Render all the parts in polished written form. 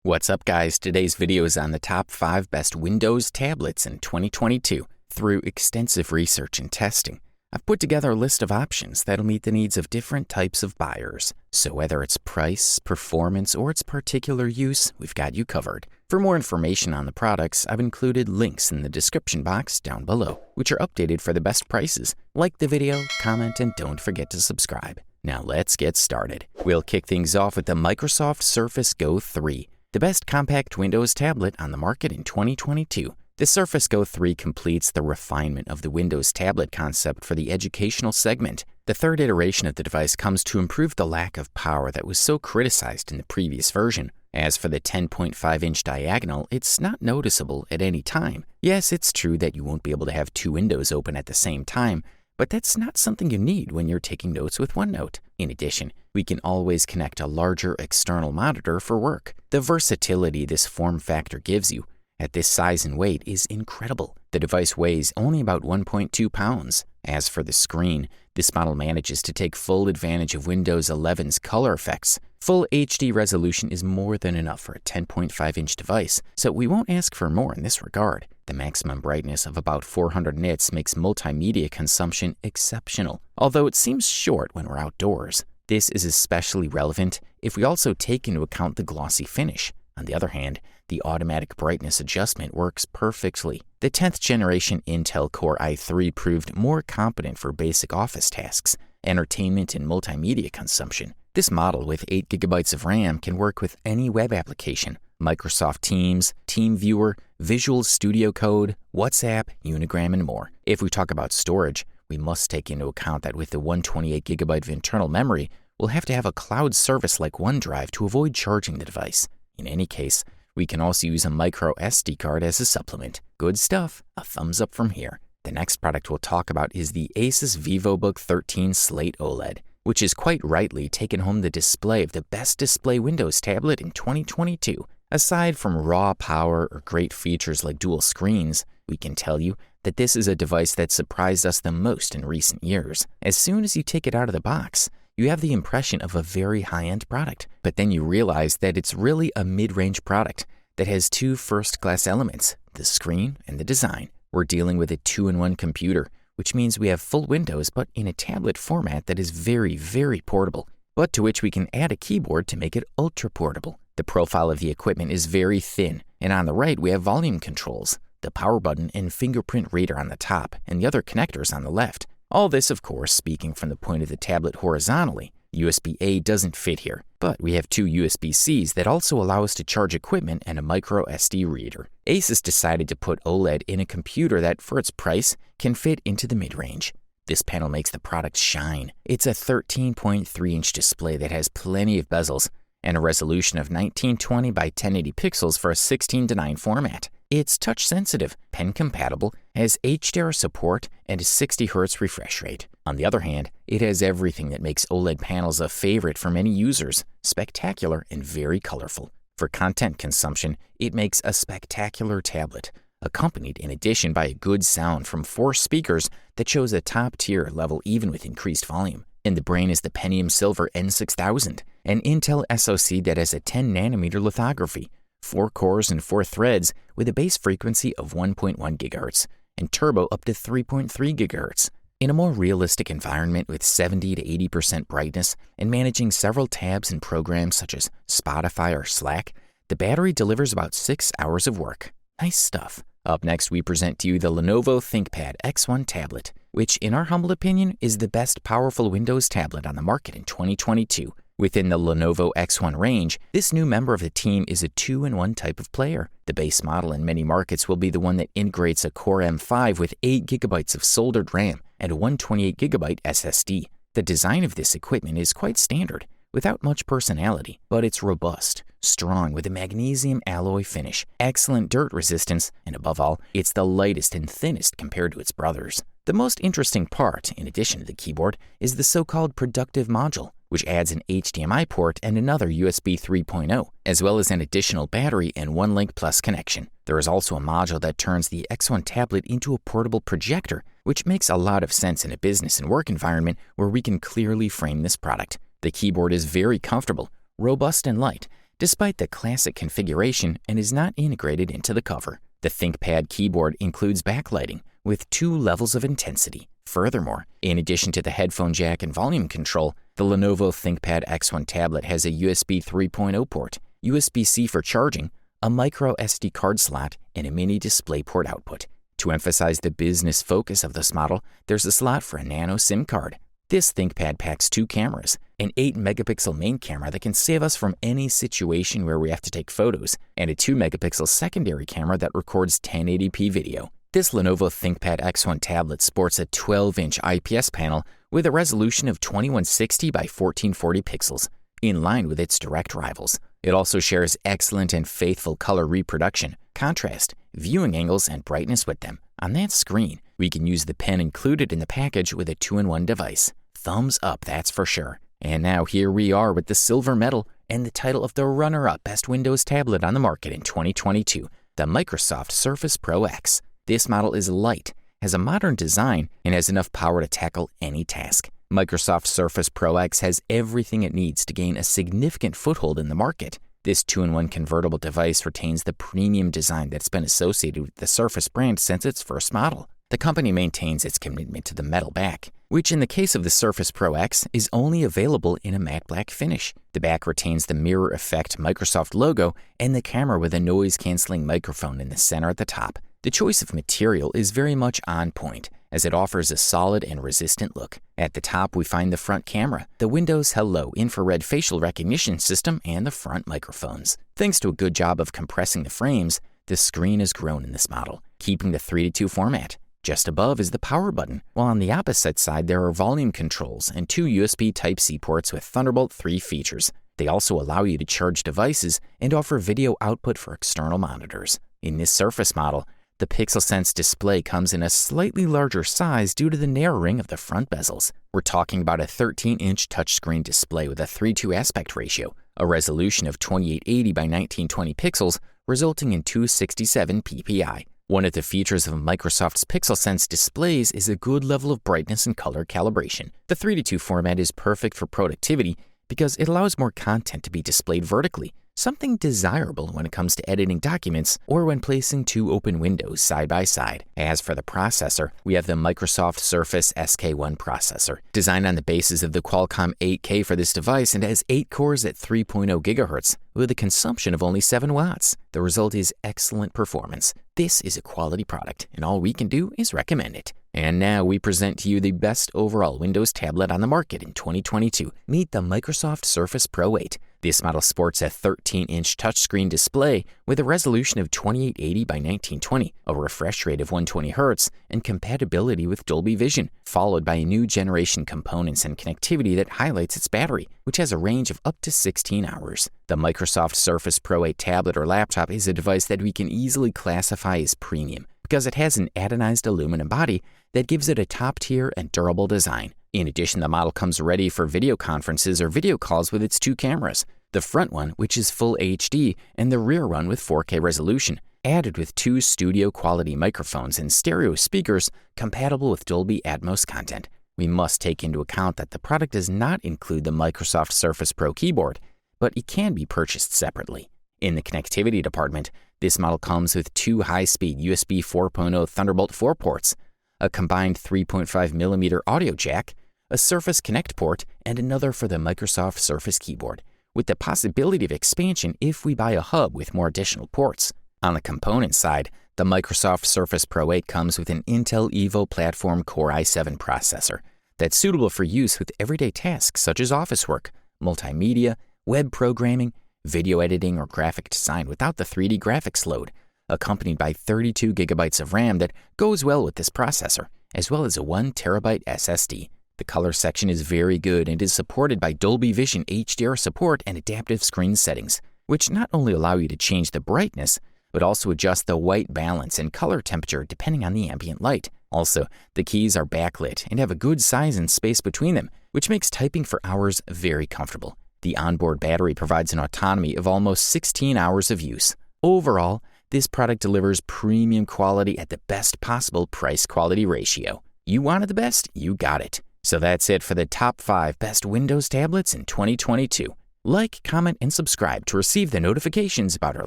What's up, guys? Today's video is on the top 5 best Windows tablets in 2022. Through extensive research and testing, I've put together a list of options that'll meet the needs of different types of buyers. So whether it's price, performance, or its particular use, we've got you covered. For more information on the products, I've included links in the description box down below, which are updated for the best prices. Like the video, comment, and don't forget to subscribe. Now let's get started. We'll kick things off with the Microsoft Surface Go 3. The best compact Windows tablet on the market in 2022. The Surface Go 3 completes the refinement of the Windows tablet concept for the educational segment. The third iteration of the device comes to improve the lack of power that was so criticized in the previous version. As for the 10.5-inch diagonal, it's not noticeable at any time. Yes, it's true that you won't be able to have two windows open at the same time, but that's not something you need when you're taking notes with OneNote. In addition, we can always connect a larger external monitor for work. The versatility this form factor gives you at this size and weight is incredible. The device weighs only about 1.2 pounds. As for the screen, this model manages to take full advantage of Windows 11's color effects. Full HD resolution is more than enough for a 10.5-inch device, so we won't ask for more in this regard. The maximum brightness of about 400 nits makes multimedia consumption exceptional, although it seems short when we're outdoors. This is especially relevant if we also take into account the glossy finish. On the other hand, the automatic brightness adjustment works perfectly. The 10th generation Intel Core i3 proved more competent for basic office tasks, entertainment, and multimedia consumption. This model with 8 GB of RAM can work with any web application: Microsoft Teams, TeamViewer, Visual Studio Code, WhatsApp, Unigram, and more. If we talk about storage, we must take into account that with the 128 GB of internal memory, we'll have to have a cloud service like OneDrive to avoid charging the device. In any case, we can also use a micro SD card as a supplement. Good stuff. A thumbs up from here. The next product we'll talk about is the Asus Vivobook 13 Slate OLED, which is quite rightly taken home the display of the best display Windows tablet in 2022. Aside from raw power or great features like dual screens, we can tell you that this is a device that surprised us the most in recent years. As soon as you take it out of the box, you have the impression of a very high-end product, but then you realize that it's really a mid-range product that has two first-class elements: the screen and the design. We're dealing with a 2-in-1 computer, which means we have full Windows but in a tablet format that is very, very portable, but to which we can add a keyboard to make it ultra-portable. The profile of the equipment is very thin, and on the right we have volume controls, the power button and fingerprint reader on the top, and the other connectors on the left. All this, of course, speaking from the point of the tablet horizontally. USB-A doesn't fit here, but we have two USB-Cs that also allow us to charge equipment and a micro SD reader. Asus decided to put OLED in a computer that, for its price, can fit into the mid-range. This panel makes the product shine. It's a 13.3-inch display that has plenty of bezels and a resolution of 1920 by 1080 pixels for a 16:9 format. It's touch-sensitive, pen-compatible, has HDR support, and a 60 Hz refresh rate. On the other hand, it has everything that makes OLED panels a favorite for many users: spectacular and very colorful. For content consumption, it makes a spectacular tablet, accompanied in addition by a good sound from 4 speakers that shows a top-tier level even with increased volume. In the brain is the Pentium Silver N6000, an Intel SoC that has a 10-nanometer lithography, 4 cores and 4 threads with a base frequency of 1.1 GHz and turbo up to 3.3 GHz. In a more realistic environment with 70 to 80% brightness and managing several tabs and programs such as Spotify or Slack, the battery delivers about 6 hours of work. Nice stuff. Up next, we present to you the Lenovo ThinkPad X1 Tablet, which, in our humble opinion, is the best powerful Windows tablet on the market in 2022. Within the Lenovo X1 range, this new member of the team is a 2-in-1 type of player. The base model in many markets will be the one that integrates a Core M5 with 8 GB of soldered RAM and a 128 GB SSD. The design of this equipment is quite standard, without much personality, but it's robust, strong with a magnesium alloy finish, excellent dirt resistance, and above all, it's the lightest and thinnest compared to its brothers. The most interesting part, in addition to the keyboard, is the so-called productive module, which adds an HDMI port and another USB 3.0, as well as an additional battery and OneLink Plus connection. There is also a module that turns the X1 tablet into a portable projector, which makes a lot of sense in a business and work environment where we can clearly frame this product. The keyboard is very comfortable, robust and light, despite the classic configuration, and is not integrated into the cover. The ThinkPad keyboard includes backlighting with 2 levels of intensity. Furthermore, in addition to the headphone jack and volume control, the Lenovo ThinkPad X1 Tablet has a USB 3.0 port, USB-C for charging, a micro SD card slot, and a mini DisplayPort output. To emphasize the business focus of this model, there's a slot for a nano SIM card. This ThinkPad packs 2 cameras, an 8-megapixel main camera that can save us from any situation where we have to take photos, and a 2-megapixel secondary camera that records 1080p video. This Lenovo ThinkPad X1 tablet sports a 12-inch IPS panel with a resolution of 2160 by 1440 pixels, in line with its direct rivals. It also shares excellent and faithful color reproduction, contrast, viewing angles, and brightness with them. On that screen, we can use the pen included in the package with a 2-in-1 device. Thumbs up, that's for sure. And now here we are with the silver medal and the title of the runner-up Best Windows Tablet on the market in 2022, the Microsoft Surface Pro X. This model is light, has a modern design, and has enough power to tackle any task. Microsoft Surface Pro X has everything it needs to gain a significant foothold in the market. This 2-in-1 convertible device retains the premium design that's been associated with the Surface brand since its first model. The company maintains its commitment to the metal back, which in the case of the Surface Pro X is only available in a matte black finish. The back retains the mirror effect Microsoft logo and the camera with a noise-canceling microphone in the center at the top. The choice of material is very much on point, as it offers a solid and resistant look. At the top, we find the front camera, the Windows Hello infrared facial recognition system, and the front microphones. Thanks to a good job of compressing the frames, the screen has grown in this model, keeping the 3:2 format. Just above is the power button, while on the opposite side there are volume controls and 2 USB Type-C ports with Thunderbolt 3 features. They also allow you to charge devices and offer video output for external monitors. In this Surface model, the PixelSense display comes in a slightly larger size due to the narrowing of the front bezels. We're talking about a 13-inch touchscreen display with a 3:2 aspect ratio, a resolution of 2880 by 1920 pixels, resulting in 267 ppi. One of the features of Microsoft's PixelSense displays is a good level of brightness and color calibration. The 3:2 format is perfect for productivity because it allows more content to be displayed vertically, something desirable when it comes to editing documents or when placing 2 open windows side by side. As for the processor, we have the Microsoft Surface SK1 processor, designed on the basis of the Qualcomm 8K for this device and has 8 cores at 3.0 GHz with a consumption of only 7 watts. The result is excellent performance. This is a quality product, and all we can do is recommend it. And now we present to you the best overall Windows tablet on the market in 2022. Meet the Microsoft Surface Pro 8. This model sports a 13-inch touchscreen display with a resolution of 2880 by 1920, a refresh rate of 120 Hz, and compatibility with Dolby Vision, followed by new generation components and connectivity that highlights its battery, which has a range of up to 16 hours. The Microsoft Surface Pro 8 tablet or laptop is a device that we can easily classify as premium because it has an anodized aluminum body that gives it a top-tier and durable design. In addition, the model comes ready for video conferences or video calls with its 2 cameras, the front one, which is full HD, and the rear one with 4K resolution, added with 2 studio-quality microphones and stereo speakers compatible with Dolby Atmos content. We must take into account that the product does not include the Microsoft Surface Pro keyboard, but it can be purchased separately. In the connectivity department, this model comes with 2 high-speed USB 4.0 Thunderbolt 4 ports, a combined 3.5mm audio jack, a Surface Connect port, and another for the Microsoft Surface keyboard, with the possibility of expansion if we buy a hub with more additional ports. On the component side, the Microsoft Surface Pro 8 comes with an Intel Evo Platform Core i7 processor that's suitable for use with everyday tasks such as office work, multimedia, web programming, video editing, or graphic design without the 3D graphics load, accompanied by 32 gigabytes of RAM that goes well with this processor, as well as a 1 terabyte SSD. The color section is very good and is supported by Dolby Vision HDR support and adaptive screen settings, which not only allow you to change the brightness, but also adjust the white balance and color temperature depending on the ambient light. Also, the keys are backlit and have a good size and space between them, which makes typing for hours very comfortable. The onboard battery provides an autonomy of almost 16 hours of use. Overall, this product delivers premium quality at the best possible price-quality ratio. You wanted the best, you got it. So that's it for the top 5 best Windows tablets in 2022. Like, comment, and subscribe to receive the notifications about our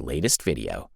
latest video.